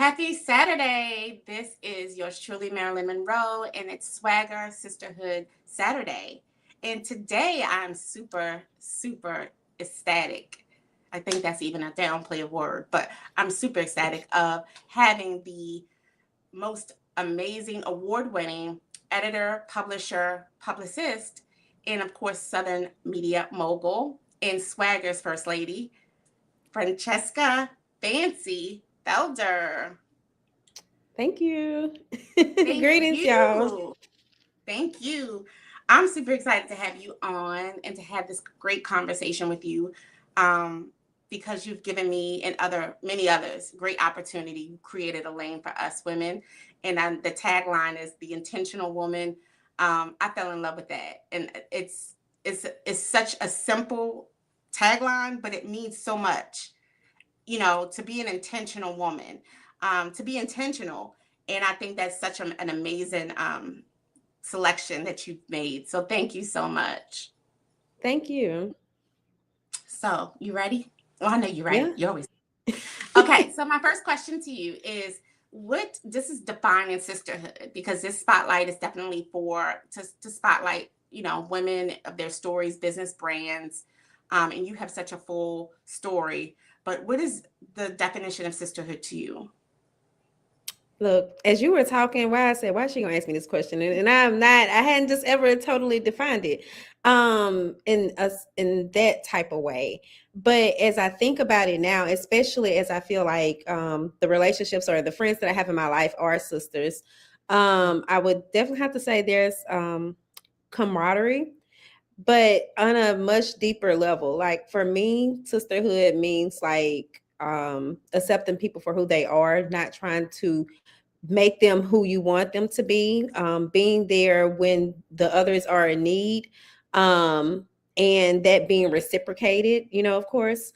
Happy Saturday. This is yours truly, Marilyn Monroe, and it's SwagHer Sisterhood Saturday. And today I'm super ecstatic. I think that's even a downplay of word, but I'm super ecstatic of having the most amazing award-winning editor, publisher, publicist, and of course, Southern media mogul and SwagHer's first lady, Francheska Fancy Felder. Thank you. Thank Greetings, y'all. you. Thank you. I'm super excited to have you on and to have this great conversation with you, um, because you've given me and many others great opportunity. You created a lane for us women, and the tagline is the intentional woman. I fell in love with that, and it's such a simple tagline, but it means so much. To be an intentional woman, to be intentional. And I think that's such an amazing selection that you've made. So thank you so much. Thank you. So you ready? Well, I know you're ready. Yeah. You're always okay. So my first question to you is, what this is defining sisterhood, because this spotlight is definitely to spotlight women of their stories, business brands, and you have such a full story. But what is the definition of sisterhood to you? Look, as you were talking, why I said, why is she gonna ask me this question? And I hadn't just ever totally defined it in that type of way. But as I think about it now, especially as I feel like the relationships or the friends that I have in my life are sisters, I would definitely have to say there's camaraderie, but on a much deeper level. Like for me, sisterhood means like accepting people for who they are, not trying to make them who you want them to be, being there when the others are in need, um, and that being reciprocated, of course,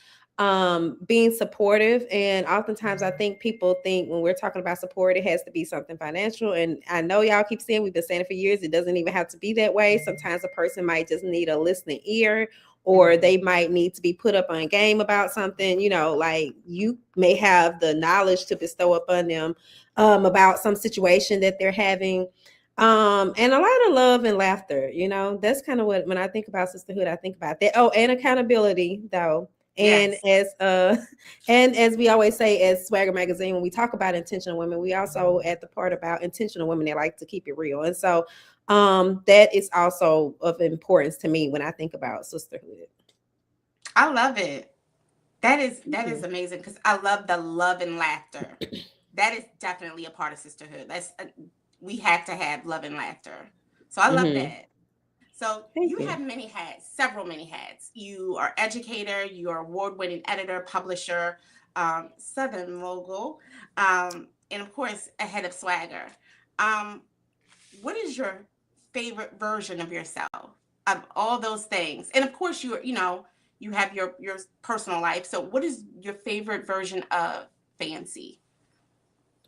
being supportive. And oftentimes I think people think when we're talking about support, it has to be something financial. And I know y'all keep saying, we've been saying it for years, it doesn't even have to be that way. Sometimes a person might just need a listening ear, or they might need to be put up on game about something, like you may have the knowledge to bestow upon them about some situation that they're having. And a lot of love and laughter, that's kind of what, when I think about sisterhood, I think about that. Oh, and accountability though. And Yes. as we always say as SwagHer magazine, when we talk about intentional women, we also add the part about intentional women that like to keep it real. And so that is also of importance to me when I think about sisterhood. I love it. That is amazing, because I love the love and laughter. That is definitely a part of sisterhood. We have to have love and laughter. So I love Mm-hmm. that. So Thank you you. have many hats, several many hats. You are educator, you are award-winning editor, publisher, Southern mogul, and of course, a head of SwagHer. Um, what is your favorite version of yourself of all those things? And of course, you have your personal life. So, what is your favorite version of Fancy?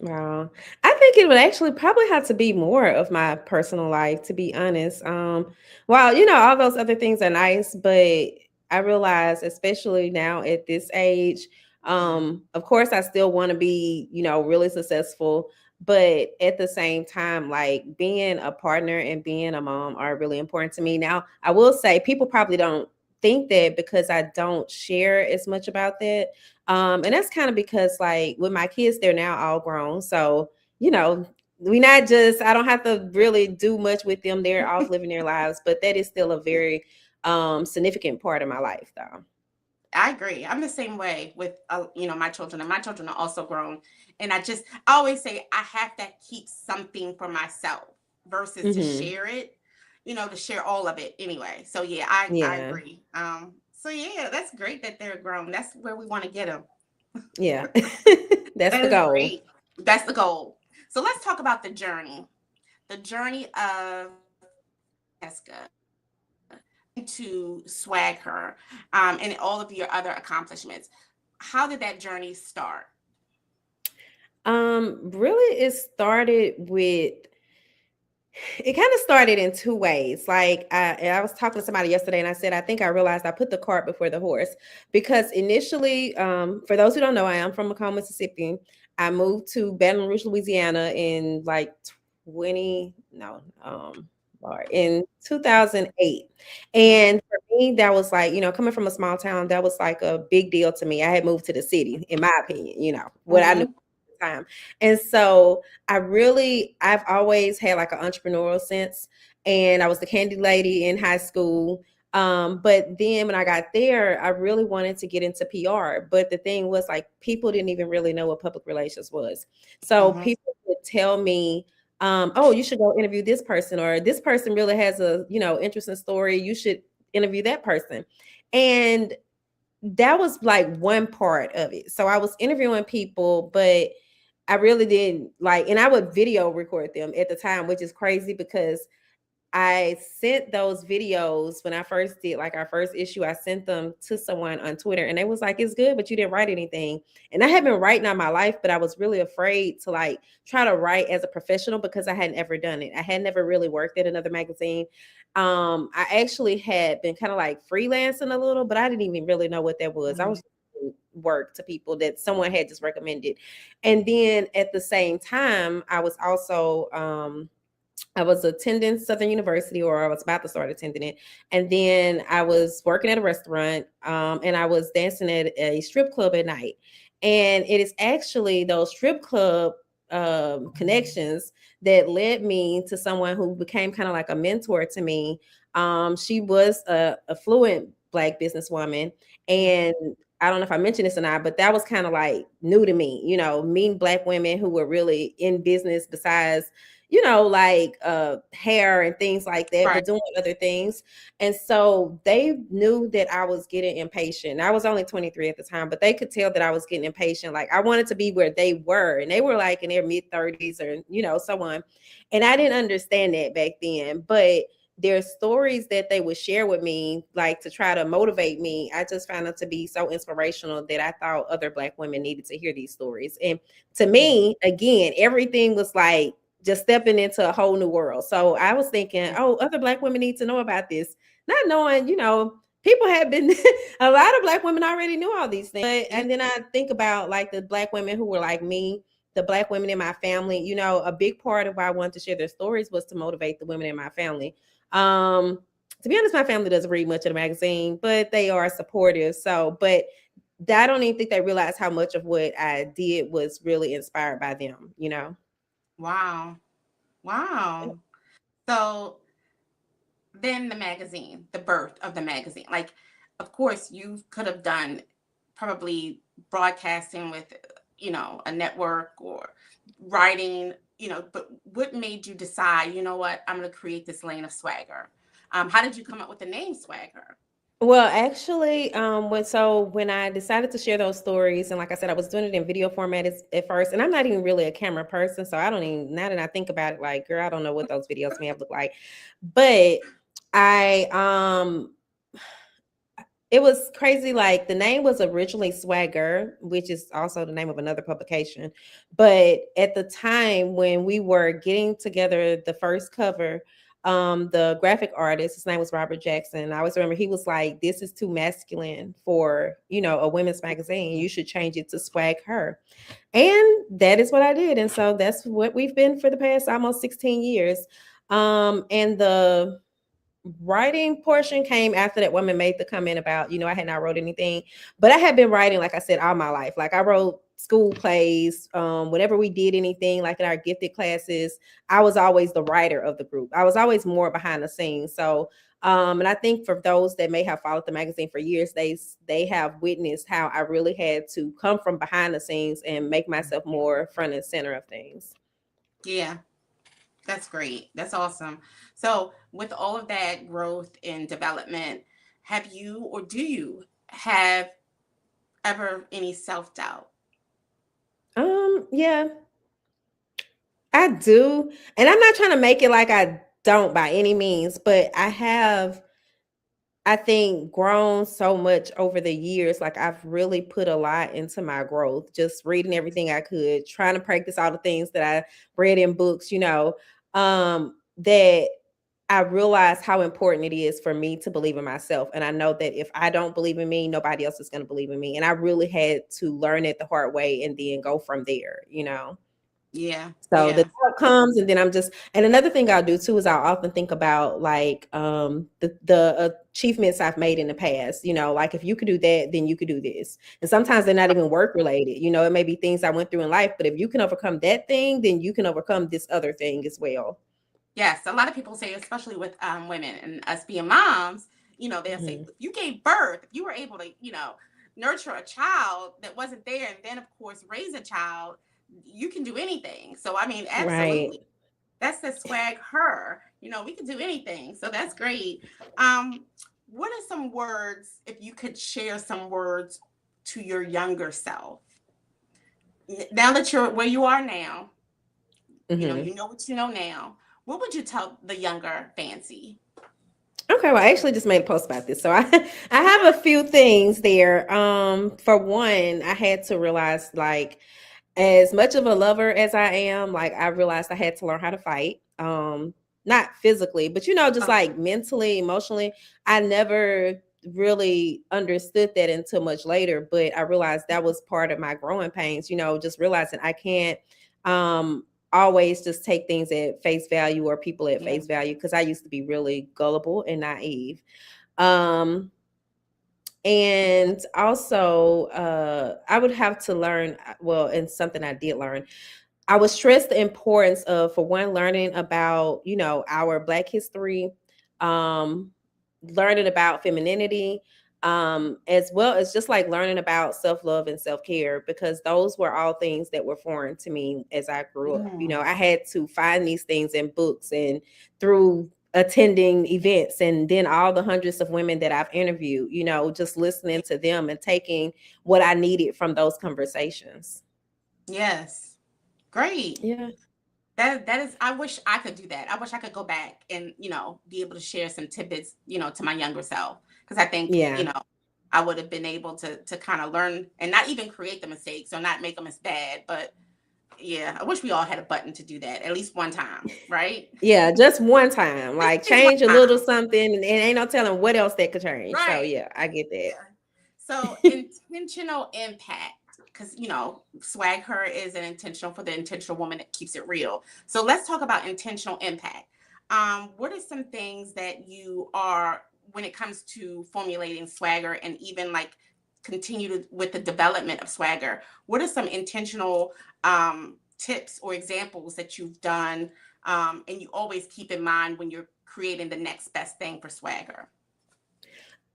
Wow. I think it would actually probably have to be more of my personal life, to be honest. While, all those other things are nice, but I realize, especially now at this age, of course, I still want to be, really successful. But at the same time, like being a partner and being a mom are really important to me. Now, I will say people probably don't think that because I don't share as much about that. And that's kind of because like with my kids, they're now all grown. So, we not just, I don't have to really do much with them. They're off living their lives, but that is still a very significant part of my life though. I agree. I'm the same way with my children, and my children are also grown. And I always say I have to keep something for myself versus to Hmm. share it, to share all of it anyway. So yeah, I Yeah. agree. So yeah, that's great that they're grown. That's where we want to get them. Yeah. That's That the is goal. great. That's the goal. So let's talk about the journey of Francesca into SwagHer, and all of your other accomplishments. How did that journey start? Really it started with it kind of started in two ways. Like I was talking to somebody yesterday and I said, I think I realized I put the cart before the horse because initially, for those who don't know, I am from Macomb, Mississippi. I moved to Baton Rouge, Louisiana in like 20, no, Lord, in 2008. Mhm. And for me, that was like, coming from a small town, that was like a big deal to me. I had moved to the city, in my opinion, what I knew at Mhm. the time. And so I've always had like an entrepreneurial sense. And I was the candy lady in high school. But then when I got there, I really wanted to get into PR. But the thing was, like, people didn't even really know what public relations was. So Mhm. people would tell me, oh, you should go interview this person, or this person really has a, interesting story. You should interview that person. And that was like one part of it. So I was interviewing people, but I really didn't like, and I would video record them at the time, which is crazy because I sent those videos when I first did like our first issue. I sent them to someone on Twitter and they was like, it's good, but you didn't write anything. And I had been writing all my life, but I was really afraid to like try to write as a professional because I hadn't ever done it. I had never really worked at another magazine. I actually had been kind of like freelancing a little, but I didn't even really know what that was. I Mhm. was just work to people that someone had just recommended. And then at the same time, I was attending Southern University, or I was about to start attending it. And then I was working at a restaurant, and I was dancing at a strip club at night. And it is actually those strip club connections that led me to someone who became kind of like a mentor to me. She was a fluent Black businesswoman. And I don't know if I mentioned this or not, but that was kind of like new to me, meeting Black women who were really in business besides like hair and things like that, Right. but doing other things. And so they knew that I was getting impatient. I was only 23 at the time, but they could tell that I was getting impatient. Like I wanted to be where they were, and they were like in their mid 30s or, so on. And I didn't understand that back then, but their stories that they would share with me, like to try to motivate me, I just found them to be so inspirational that I thought other Black women needed to hear these stories. And to Mhm. me, again, everything was like just stepping into a whole new world. So I was thinking, oh, other Black women need to know about this, not knowing, people have been, a lot of Black women already knew all these things. But, Yeah. and then I think about like the Black women who were like me, the Black women in my family, a big part of why I wanted to share their stories was to motivate the women in my family. To be honest, my family doesn't read much of the magazine, but they are supportive. So, but I don't even think they realize how much of what I did was really inspired by them. Wow. Wow. So then the magazine, the birth of the magazine. Like, of course, you could have done probably broadcasting with, a network or writing, but what made you decide, you know what, I'm going to create this lane of swagger? How did you come up with the name Swagger? Well, actually, when I decided to share those stories, and like I said, I was doing it in video format at first, and I'm not even really a camera person, so I don't even, now that I think about it, like, girl, I don't know what those videos may have looked like, but I it was crazy. Like the name was originally SwagHer, which is also the name of another publication. But at the time when we were getting together the first cover, the graphic artist, his name was Robert Jackson. I always remember he was like, "This is too masculine for a women's magazine. You should change it to SwagHer." And that is what I did. And so that's what we've been for the past almost 16 years. And the writing portion came after that woman made the comment about, I had not wrote anything, but I had been writing, like I said, all my life. Like I wrote school plays, whenever we did anything, like in our gifted classes, I was always the writer of the group. I was always more behind the scenes. So, and I think for those that may have followed the magazine for years, they have witnessed how I really had to come from behind the scenes and make myself more front and center of things. Yeah, that's great. That's awesome. So, with all of that growth and development, have you or do you have ever any self doubt? Yeah, I do. And I'm not trying to make it like I don't by any means, but I have, I think, grown so much over the years. Like I've really put a lot into my growth, just reading everything I could, trying to practice all the things that I read in books, that I realized how important it is for me to believe in myself. And I know that if I don't believe in me, nobody else is going to believe in me. And I really had to learn it the hard way and then go from there, you know? Yeah. So the Yeah. doubt comes, and then and another thing I'll do too is I'll often think about like the achievements I've made in the past. You know, like if you could do that, then you could do this. And sometimes they're not even work related. You know, it may be things I went through in life, but if you can overcome that thing, then you can overcome this other thing as well. Yes. A lot of people say, especially with women and us being moms, they'll say, Hmm. if you gave birth, if you were able to, nurture a child that wasn't there, and then of course raise a child, you can do anything. So I mean, Right. absolutely. That's the swag her. We can do anything. So that's great. Um, what are some words, if you could share some words to your younger self? Now that you're where you are now, Hmm. you know what you know now. What would you tell the younger Fancy? Okay, well, I actually just made a post about this. So I Okay. have a few things there. For one, I had to realize like as much of a lover as I am, like I realized I had to learn how to fight. Not physically, but just Okay. like mentally, emotionally. I never really understood that until much later, but I realized that was part of my growing pains, just realizing I can't always just take things at face value or people at Yeah. face value because I used to be really gullible and naive. Um and also I would have to learn, well, and something I did learn, I would stress the importance of, for one, learning about, our Black history, um, learning about femininity, as well as just like learning about self love and self care, because those were all things that were foreign to me as I grew up. Mm. I had to find these things in books and through attending events, and then all the hundreds of women that I've interviewed, just listening to them and taking what I needed from those conversations. Yes. Great. Yeah. That is, I wish I could do that. I wish I could go back and, be able to share some tidbits, to my younger self. Because I think, Yeah. I would have been able to kind of learn and not even create the mistakes or not make them as bad. But yeah, I wish we all had a button to do that at least one time, right? Yeah, just one time. Just Like at least one change a little time. something, and ain't no telling what else that could change. So Right. yeah, I get that. Yeah. So intentional impact, because SwagHer is an intentional, for the intentional woman that keeps it real. So let's talk about intentional impact. What are some things that you are, when it comes to formulating Swagger and even like continue with the development of Swagger? What are some intentional tips or examples that you've done, and you always keep in mind when you're creating the next best thing for Swagger?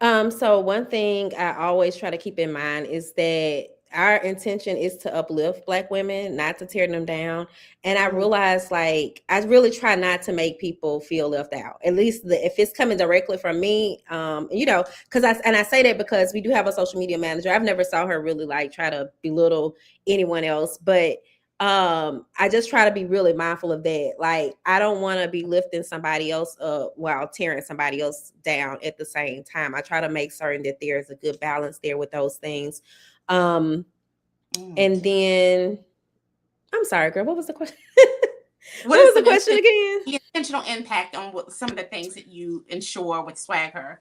So one thing I always try to keep in mind is that our intention is to uplift Black women, not to tear them down. And I Mm, realize, like, I really try not to make people feel left out. At least if it's coming directly from me, because I say that because we do have a social media manager. I've never saw her really like try to belittle anyone else, but I just try to be really mindful of that. Like I don't want to be lifting somebody else up while tearing somebody else down at the same time. I try to make certain that there's a good balance there with those things. um mm. and then I'm sorry, girl, what was the question? What What is was the question again? the intentional impact on some of the things that you ensure with SwagHer?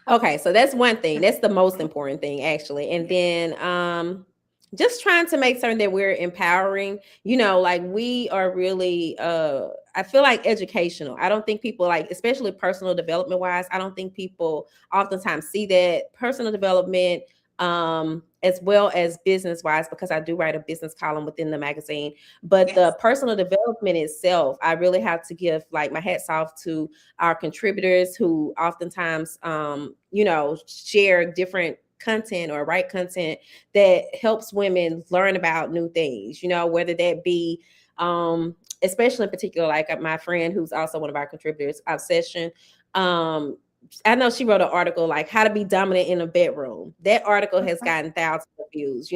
Okay, so that's one thing. That's the most important thing, actually. And then just trying to make certain that we're empowering, like we are really I feel like educational. I don't think people, like, especially personal development wise, I don't think people oftentimes see that personal development as well as business wise, because I do write a business column within the magazine. But Yes. the personal development itself, I really have to give like my hats off to our contributors who oftentimes share different content or write content that helps women learn about new things, whether that be especially in particular like my friend who's also one of our contributors, Obsession. um I know she wrote an article like how to be dominant in a bedroom. That article has gotten thousands of views,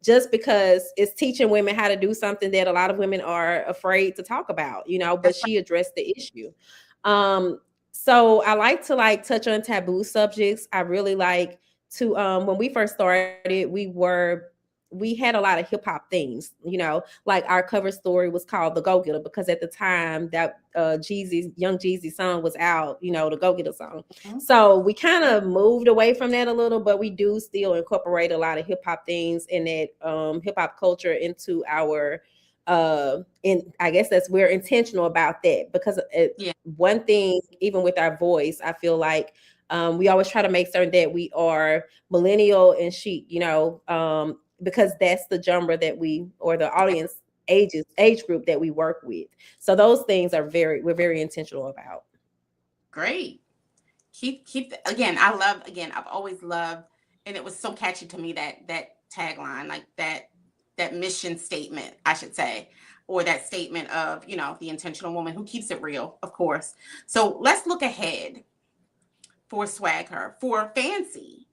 just because it's teaching women how to do something that a lot of women are afraid to talk about, but That's right. she addressed the issue. Um, so I like to like touch on taboo subjects. I really like to when we first started, we were we had a lot of hip hop themes, like our cover story was called The Go Getter because at the time that Young Jeezy song was out, the Go Getter song. Mhm. So we kind of moved away from that a little, but we do still incorporate a lot of hip hop themes and that hip hop culture into our and I guess we're intentional about that because Yeah, one thing, even with our voice, I feel like we always try to make certain that we are millennial and chic, because that's the genre that or the audience age group that we work with. So those things we're very intentional about. great. Again, I've always loved, and it was so catchy to me, that tagline, like that mission statement, I should say, or that statement of, the intentional woman who keeps it real, of course. So let's look ahead for SwagHer, for Fancy.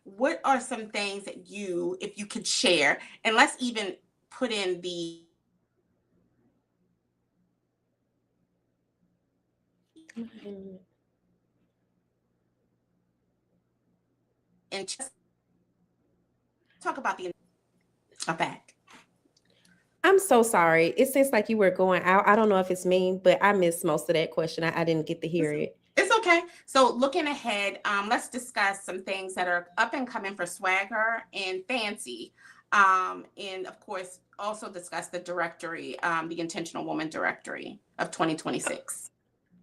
What are some things that if you could share, and let's even put in the and just talk about the back. I'm so sorry. It seems like you were going out. I don't know if it's me, but I missed most of that question. I didn't get to hear it. It's okay. So looking ahead, let's discuss some things that are up and coming for SwagHer and Fancy. And of course, also discuss the directory, the Intentional Woman Directory of 2026.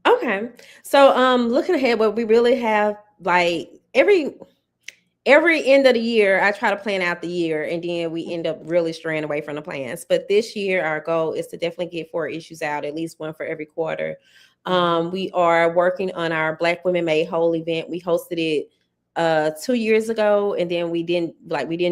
Okay. So looking ahead, what we really have, like every end of the year, I try to plan out the year and then we end up really straying away from the plans. But this year, our goal is to definitely get 4 issues out, at least one for every quarter. We are working on our Black Women Made Whole event. We hosted it 2 years ago, and then we didn't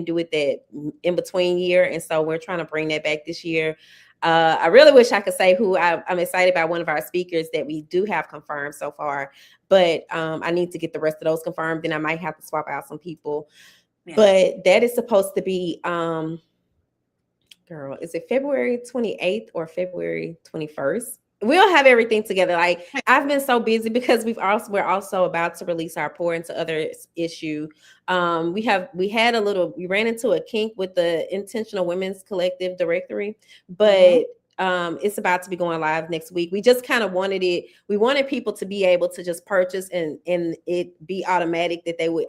do it that in between year. And so we're trying to bring that back this year. I really wish I could say who I'm excited about one of our speakers that we do have confirmed so far, but I need to get the rest of those confirmed. Then I might have to swap out some people. Yeah. But that is supposed to be, girl, is it February 28th or February 21st? We'll have everything together. Like I've been so busy because we're also about to release our Pour Into Others issue. We ran into a kink with the Intentional Women's Collective directory, but it's about to be going live next week. We just kind of we wanted people to be able to just purchase and it be automatic that they would,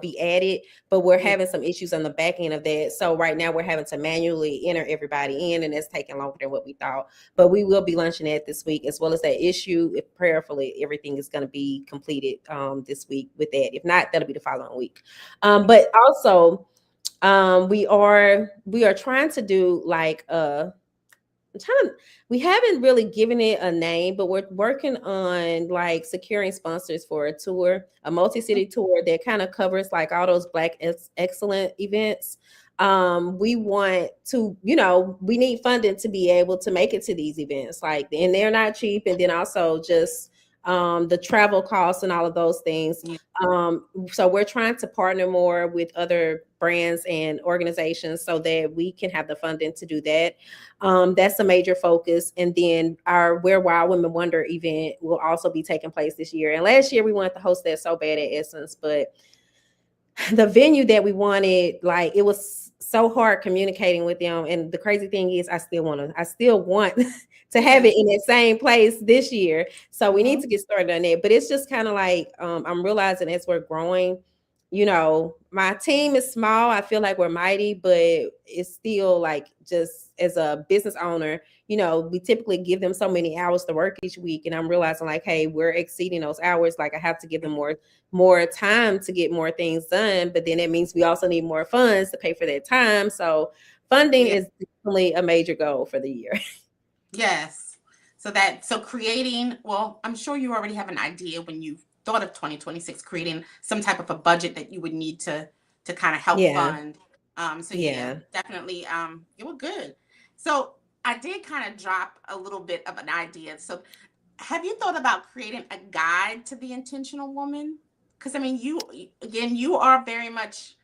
be added, but we're having some issues on the back end of that. So right now we're having to manually enter everybody in, and it's taking longer than what we thought, but we will be launching that this week, as well as that issue. If prayerfully everything is going to be completed this week with that. If not, that'll be the following week. But also we are trying to do like we haven't really given it a name, but we're working on like securing sponsors for a tour, a multi-city tour that kind of covers like all those Black excellent events. We want to, we need funding to be able to make it to these events, and they're not cheap. And then also just the travel costs and all of those things. So we're trying to partner more with other brands and organizations so that we can have the funding to do that. That's a major focus. And then our Where Wild Women Wonder event will also be taking place this year. And last year we wanted to host that so bad at Essence, but the venue that we wanted, it was so hard communicating with them. And the crazy thing is I still want to have it in that same place this year. So we need to get started on that. But it's just kind of I'm realizing as we're growing, my team is small. I feel like we're mighty, but it's still just as a business owner, we typically give them so many hours to work each week. And I'm realizing hey, we're exceeding those hours. I have to give them more time to get more things done. But then that means we also need more funds to pay for that time. So funding is definitely a major goal for the year. Yes. So creating, well, I'm sure you already have an idea when you thought of 2026, creating some type of a budget that you would need to kind of help fund. Definitely. You were good. So I did kind of drop a little bit of an idea. So have you thought about creating a guide to the intentional woman? Because you are very much,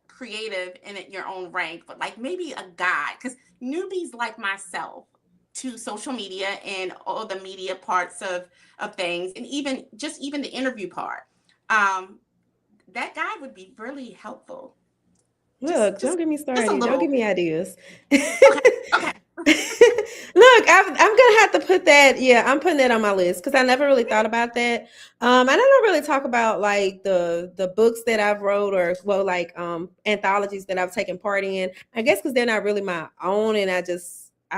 creative in your own rank, but maybe a guide, because newbies like myself to social media and all the media parts of things, and even the interview part, that guide would be really helpful. Look, don't get me just a started. Don't give little. me ideas. Okay, okay. Look, I'm gonna have to put that. Yeah, I'm putting that on my list because I never really thought about that. And I don't really talk about like the books that I've wrote or well, like anthologies that I've taken part in. I guess because they're not really my own, and I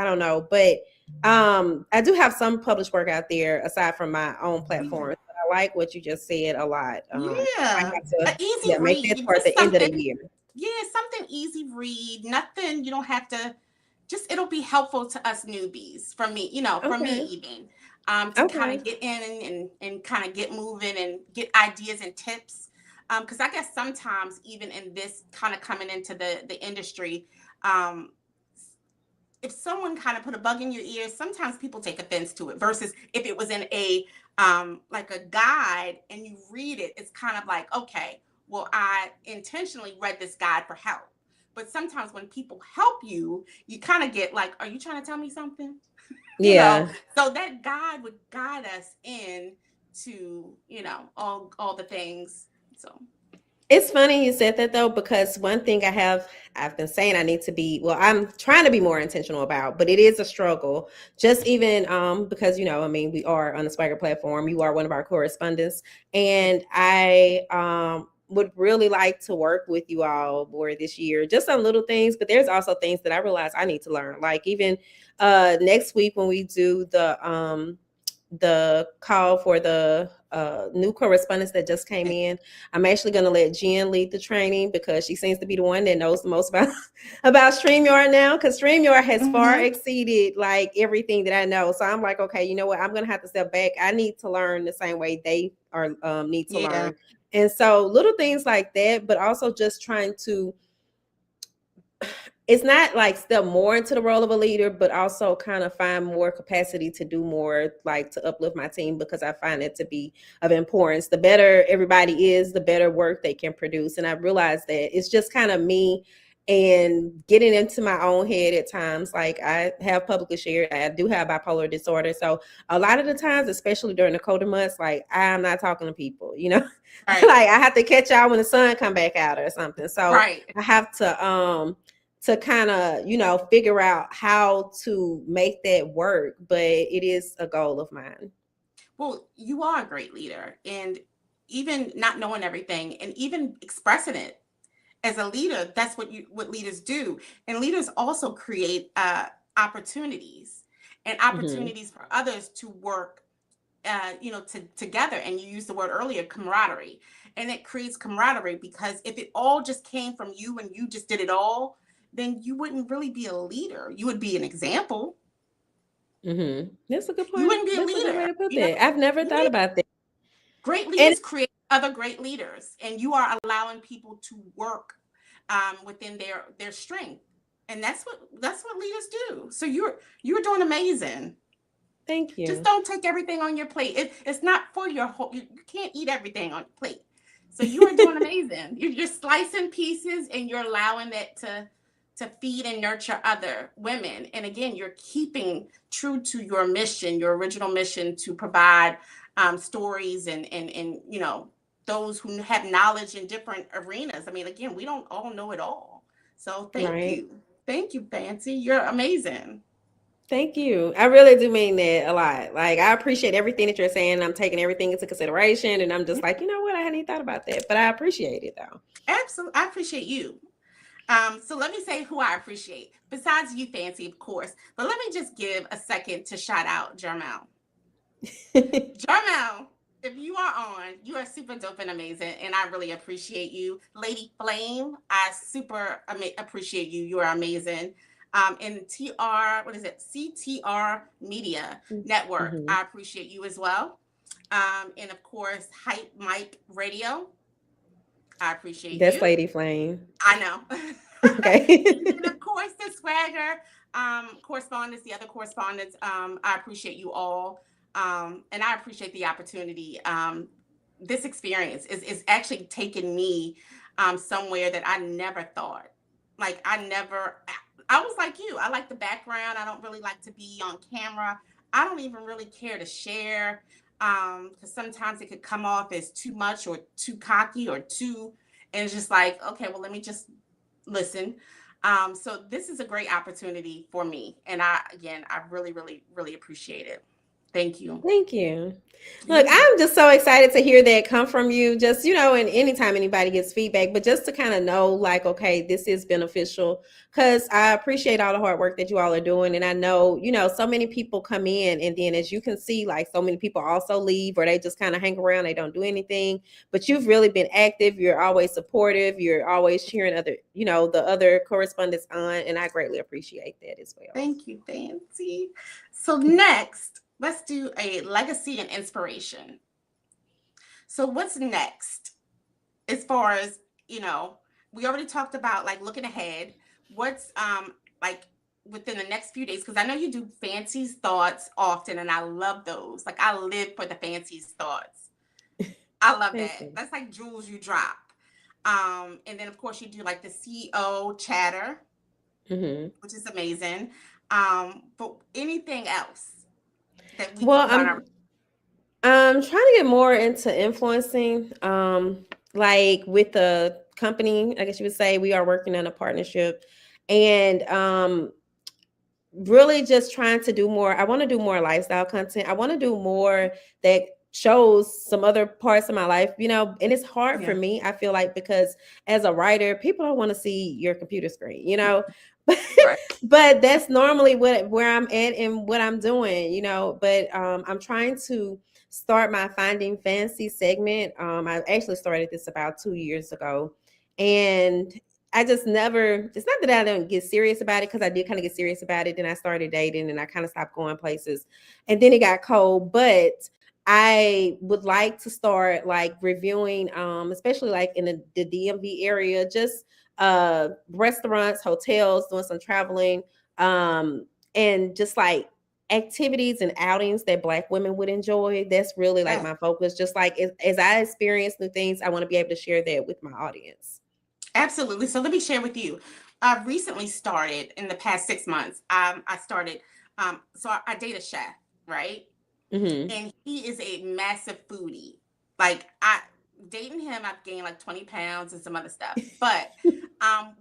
don't know. But I do have some published work out there aside from my own platforms. But I like what you just said a lot. I Yeah, have to an easy yeah make that read, toward just the end of the something. year. Yeah, something easy read. Nothing you don't have to. Just it'll be helpful to us newbies. For me, for me Okay. even, to kind Okay. of get in and kind of get moving and get ideas and tips. Because I guess sometimes even in this kind of coming into the industry, um, if someone kind of put a bug in your ear, sometimes people take offense to it versus if it was in a like a guide and you read it, it's kind of like, okay, well, I intentionally read this guide for help. But sometimes when people help you, you kind of get like, are you trying to tell me something? you know, Yeah. so that guide would guide us in to, all the things. So It's funny you said that though, because one thing I've been saying I need to be, well, I'm trying to be more intentional about, but it is a struggle. Just even because I mean, we are on the SwagHer platform. You are one of our correspondents, and I would really like to work with you all more this year, just on little things. But there's also things that I realize I need to learn. Like even next week when we do the call for the new correspondence that just came in. I'm actually going to let Jen lead the training because she seems to be the one that knows the most about about StreamYard now. Because StreamYard has far mm-hmm. exceeded like everything that I know. So I'm like, okay, you know what? I'm going to have to step back. I need to learn the same way they are need to Yeah, learn. And so little things like that, but also just trying to it's not like step more into the role of a leader, but also kind of find more capacity to do more, like to uplift my team because I find it to be of importance. The better everybody is, the better work they can produce. And I realized that it's just kind of me and getting into my own head at times. Like I have publicly shared, I do have bipolar disorder. So a lot of the times, especially during the colder months, like I'm not talking to people, right, like I have to catch y'all when the sun come back out or something. So right. I have to kind of figure out how to make that work, but it is a goal of mine. Well, you are a great leader, and even not knowing everything and even expressing it as a leader, that's what leaders do. And leaders also create opportunities and Mm-hmm. opportunities for others to work together. And you used the word earlier, camaraderie. And it creates camaraderie because if it all just came from you and you just did it all, then you wouldn't really be a leader. You would be an example. Mm-hmm. That's a good You point. wouldn't be a That's a good way leader. to put that. I've never Yeah. thought about that. Great And leaders create other great leaders, and you are allowing people to work within their strength, and that's what leaders do. So you're doing amazing. thank Just you. don't take everything on your plate. It's not for your whole. You can't eat everything on your plate. So you are doing amazing. You're slicing pieces, and you're allowing that to feed and nurture other women. And again, you're keeping true to your mission, your original mission to provide stories and those who have knowledge in different arenas. I mean, again, we don't all know it all. So Right. thank you, Fancy. You're amazing. Thank you. I really do mean that a lot. Like I appreciate everything that you're saying. I'm taking everything into consideration and I'm just like, you know what? I hadn't thought about that, but I appreciate it though. Absolutely, I appreciate you. So let me say who I appreciate, besides you, Fancy, of course. But let me just give a second to shout out Jermel. Jermel, if you are on, you are super dope and amazing, and I really appreciate you. Lady Flame, I super appreciate you. You are amazing. And TR, what is it? CTR Media Network, Mm-hmm. I appreciate you as well. And of course, Hype Mike Radio, I appreciate That's you. Lady Flame. I know. Okay. And then, of course, the SwagHer correspondents, the other correspondents, I appreciate you all. And I appreciate the opportunity. This experience is actually taking me somewhere that I never thought. Like, I was like you. I like the background. I don't really like to be on camera. I don't even really care to share because sometimes it could come off as too much or too cocky or too, and it's just like, okay, well, let me just listen. So this is a great opportunity for me. And I really, really, really appreciate it. Thank you. Thank you. Look, Yeah. I'm just so excited to hear that come from you. Just, and anytime anybody gets feedback, but just to kind of know, like, okay, this is beneficial because I appreciate all the hard work that you all are doing. And I know, so many people come in and then as you can see, like so many people also leave or they just kind of hang around, they don't do anything. But you've really been active. You're always supportive. You're always cheering the other correspondents on. And I greatly appreciate that as well. Thank you, Fancy. So next, let's do a legacy and inspiration. So what's next as far as, we already talked about like looking ahead. What's like within the next few days? Because I know you do Fancy's thoughts often, and I love those. Like I live for the Fancy's thoughts. I love Thank that. you. That's like jewels you drop. And then of course you do like the CEO chatter, Mm-hmm. which is amazing. But anything else that we Well, can put on our I'm trying to get more into influencing. Like with the company, I guess you would say we are working on a partnership, and really just trying to do more. I want to do more lifestyle content. I want to do more that shows some other parts of my life, and it's hard for yeah. me. I feel like because as a writer, people don't want to see your computer screen, Right. but that's normally where I'm at and what I'm doing, but I'm trying to start my Finding Fancy segment. I actually started this about 2 years ago, and I just never, it's not that I don't get serious about it because I did kind of get serious about it. Then I started dating and I kind of stopped going places. And then it got cold. But I would like to start like reviewing, especially like in the DMV area, just restaurants, hotels, doing some traveling, and just like activities and outings that Black women would enjoy. That's really like Yeah. my focus. Just like as I experience new things, I want to be able to share that with my audience. Absolutely. So let me share with you. I recently started in the past 6 months. I started. So I date a chef, right? Mm-hmm. And he is a massive foodie. Like I dating him, I've gained like 20 pounds and some other stuff. But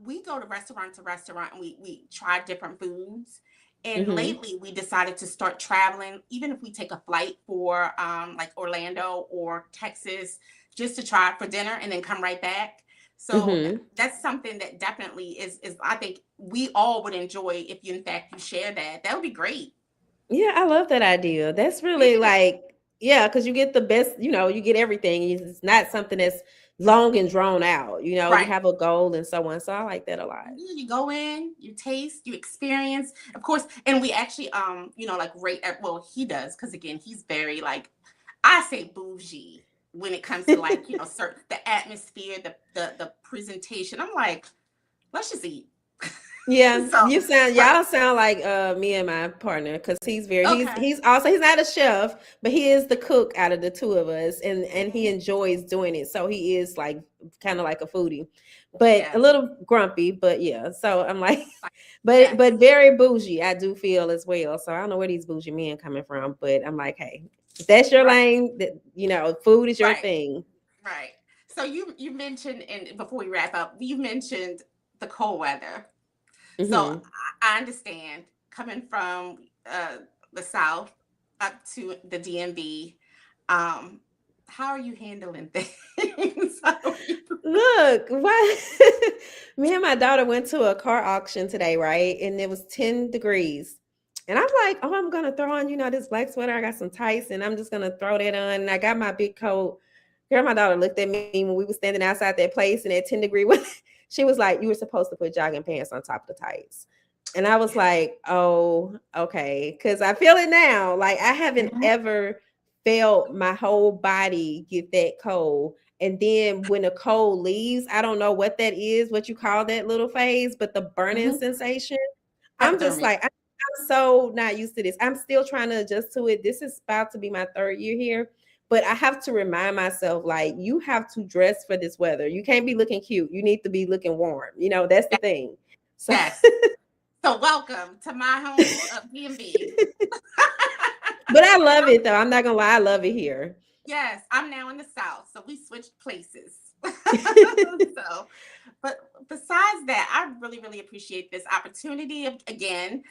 we go to restaurant and we try different foods. And Mm-hmm. lately we decided to start traveling, even if we take a flight for like Orlando or Texas, just to try it for dinner and then come right back. So Mm-hmm. that's something that definitely is I think we all would enjoy if you in fact you share that. That would be great. Yeah, I love that idea. That's really Yeah. like, yeah, because you get the best, you get everything. It's not something that's long and drawn out. You Right. have a goal and so on. So I like that a lot. Yeah, you go in, you taste, you experience, of course, and we actually like rate well, he does, because again, he's very like I say bougie when it comes to like, certain the atmosphere, the presentation. I'm like, let's just eat. Yeah, So right. y'all sound like me and my partner because Okay. he's not a chef, but he is the cook out of the two of us, and he enjoys doing it. So he is like kind of like a foodie, but a Yeah. little grumpy, but yeah. So I'm like, Like, but yes. very bougie, I do feel as well. So I don't know where these bougie men coming from, but I'm like, hey, if that's your Right. lane, food is your Right. thing. Right. So you mentioned, and before we wrap up, you mentioned the cold weather. So Hmm. I understand coming from the South up to the DMV. Um, how are you handling things? Look, what me and my daughter went to a car auction today, right? And it was 10 degrees. And I'm like, oh, I'm gonna throw on, this black sweater. I got some tights and I'm just gonna throw that on. And I got my big coat. Girl, my daughter looked at me when we were standing outside that place and at 10-degree weather. She was like, you were supposed to put jogging pants on top of the tights. And I was Yeah. like, oh, okay. Cause I feel it now. Like I haven't Mhm. ever felt my whole body get that cold. And then when the cold leaves, I don't know what that is, what you call that little phase, but the burning Mhm. sensation, I'm just Hypothermia. like, I'm so not used to this. I'm still trying to adjust to it. This is about to be my third year here, but I have to remind myself, like, you have to dress for this weather. You can't be looking cute. You need to be looking warm. That's the Yes. thing. So, Yes. So welcome to my home of DMV. but I love it though. I'm not gonna lie, I love it here. Yes, I'm now in the South, so we switched places. So, but besides that, I really, really appreciate this opportunity again.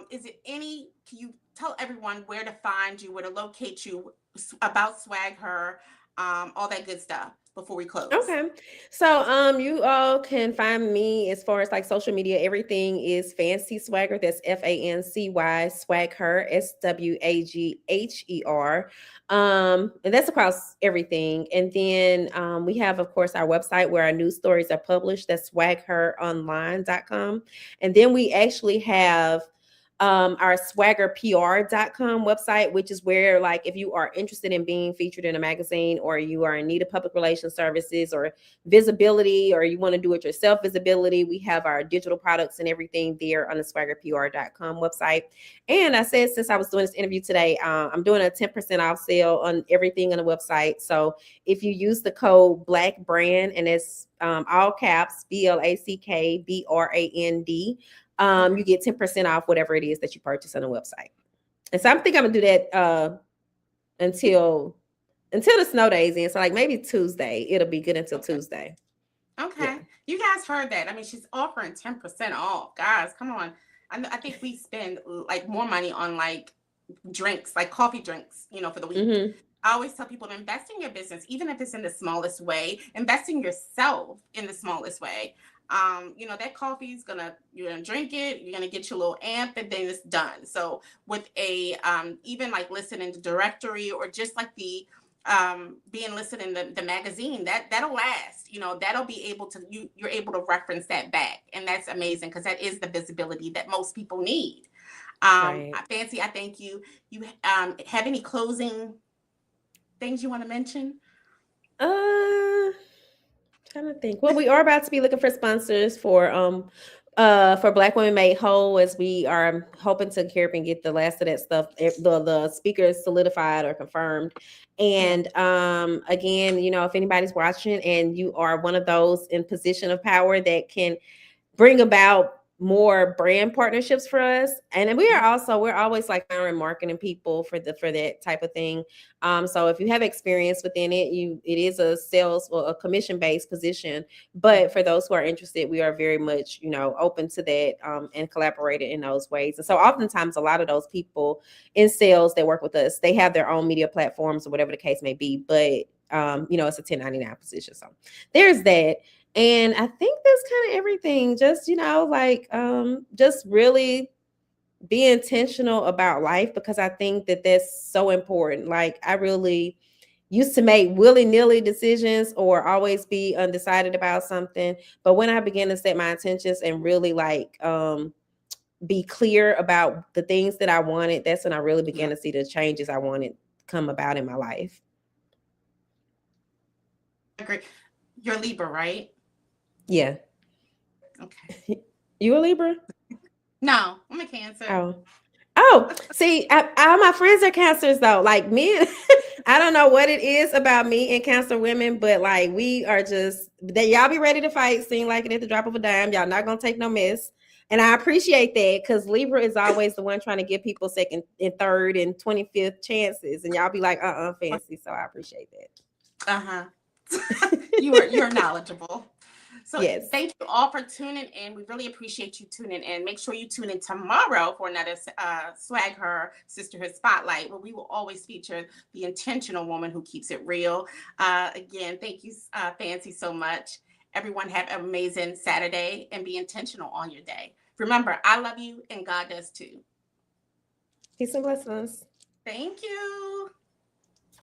Is it any, can you tell everyone where to find you, where to locate you, about SwagHer, all that good stuff before we close? Okay. So you all can find me as far as like social media. Everything is Fancy Swagger. That's FANCY SwagHer. And that's across everything. And then we have, of course, our website where our news stories are published. That's swagheronline.com. And then we actually have our swaggerpr.com website, which is where, like, if you are interested in being featured in a magazine, or you are in need of public relations services or visibility, or you want to do it yourself visibility, we have our digital products and everything there on the swaggerpr.com website. And I said, since I was doing this interview today, I'm doing a 10% off sale on everything on the website. So if you use the code Black Brand, and it's all caps, BLACKBRAND, you get 10% off whatever it is that you purchase on the website. And so I think I'm gonna do that until the snow days end. So like maybe Tuesday. It'll be good until Tuesday. Okay. Yeah. You guys heard that. I mean, she's offering 10% off. Guys, come on. I think we spend like more money on like drinks, like coffee drinks, for the week. Mm-hmm. I always tell people to invest in your business, even if it's in the smallest way. Invest in yourself in the smallest way. That coffee is you're gonna drink it, you're gonna get your little amp, and then it's done. So with a even like listening to directory, or just like the being listed in the magazine, that'll last. That'll be able to, you're able to reference that back, and that's amazing, because that is the visibility that most people need. Right. Fancy, I thank you. You have any closing things you want to mention? Trying to think. Well, we are about to be looking for sponsors for Black Women Made Whole, as we are hoping to carry up and get the last of that stuff, the speakers solidified or confirmed. And again, if anybody's watching and you are one of those in position of power that can bring about more brand partnerships for us, and we're always like hiring marketing people for that type of thing. So if you have experience within it, it is a sales or a commission based position. But for those who are interested, we are very much open to that, and collaborating in those ways. And so oftentimes a lot of those people in sales that work with us, they have their own media platforms or whatever the case may be. But it's a 1099 position, so there's that. And I think that's kind of everything. Just, just really be intentional about life, because I think that that's so important. Like, I really used to make willy-nilly decisions or always be undecided about something. But when I began to set my intentions and really be clear about the things that I wanted, that's when I really began to see the changes I wanted come about in my life. Great. You're Libra, right? Yeah. Okay. You a Libra? No, I'm a Cancer. Oh, see, all my friends are Cancers though. Like me, I don't know what it is about me and Cancer women, but like we are just that y'all be ready to fight, seem like it at the drop of a dime. Y'all not gonna take no mess. And I appreciate that, because Libra is always the one trying to give people second and third and 25th chances. And y'all be like, fancy. So I appreciate that. You're knowledgeable. So yes. Thank you all for tuning in. We really appreciate you tuning in. Make sure you tune in tomorrow for another SwagHer Sisterhood Spotlight, where we will always feature the intentional woman who keeps it real. Again, thank you, Fancy, so much. Everyone have an amazing Saturday, and be intentional on your day. Remember, I love you and God does too. Peace and blessings. Thank you.